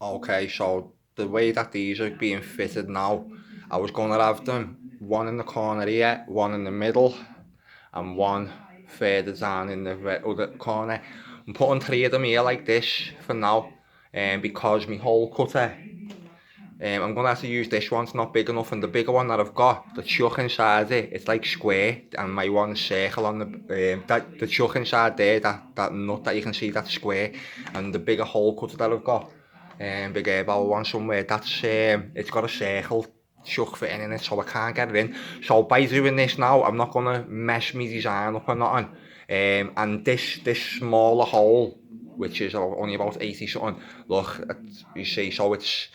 Okay, so the way that these are being fitted now, I was going to have them one in the corner here, one in the middle, and one further down in the other corner. I'm putting three of them here like this for now, because my hole cutter, I'm going to have to use this one. It's not big enough, and the bigger one that I've got, the chuck inside it, it's like square, and my one's circle on the chuck inside there, that nut that you can see, that's square, and the bigger hole cutter that I've got, big airball one somewhere, that's it's got a circle chuck fitting in it, so I can't get it in. So by doing this now, I'm not going to mess my design up or nothing, and this smaller hole, which is only about 80 something, look, you see, so it's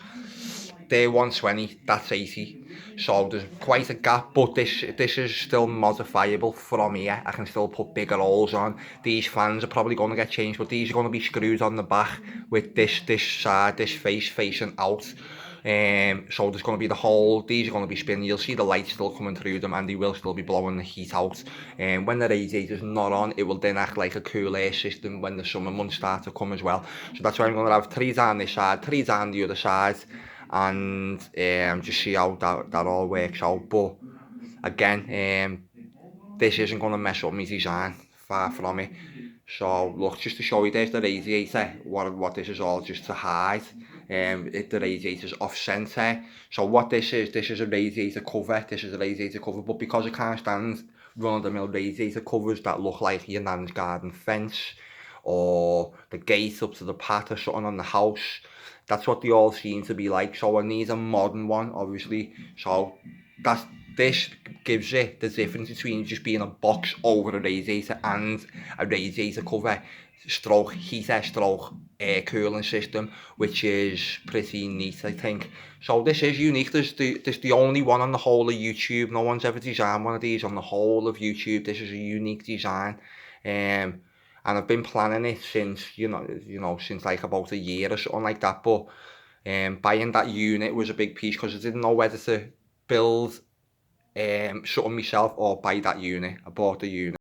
they're 120, that's 80. So there's quite a gap, but this is still modifiable from here. I can still put bigger holes on. These fans are probably going to get changed, but these are going to be screwed on the back with this side, this face facing out. So there's going to be the hole, these are going to be spinning, you'll see the light still coming through them, and they will still be blowing the heat out. When the radiator's not on, it will then act like a cool air system when the summer months start to come as well. So that's why I'm going to have 3 down this side, 3 down the other side, and just see how that all works out. But again, this isn't going to mess up my design, far from it. So look, just to show you, there's the radiator, what this is all just to hide. The radiator's off centre. So what this is a radiator cover, but because I can't stand run-of-the-mill radiator covers that look like your nan's garden fence, or the gate up to the path or something on the house, that's what they all seem to be like. So I need a modern one, obviously. So this gives it the difference between just being a box over a radiator and a radiator cover stroke heater stroke air cooling system, which is pretty neat, I think. So this is unique. This the only one on the whole of YouTube. No one's ever designed one of these on the whole of YouTube. This is a unique design. And I've been planning it since, since like about a year or something like that. But buying that unit was a big piece, because I didn't know whether to build something myself or buy that unit. I bought the unit.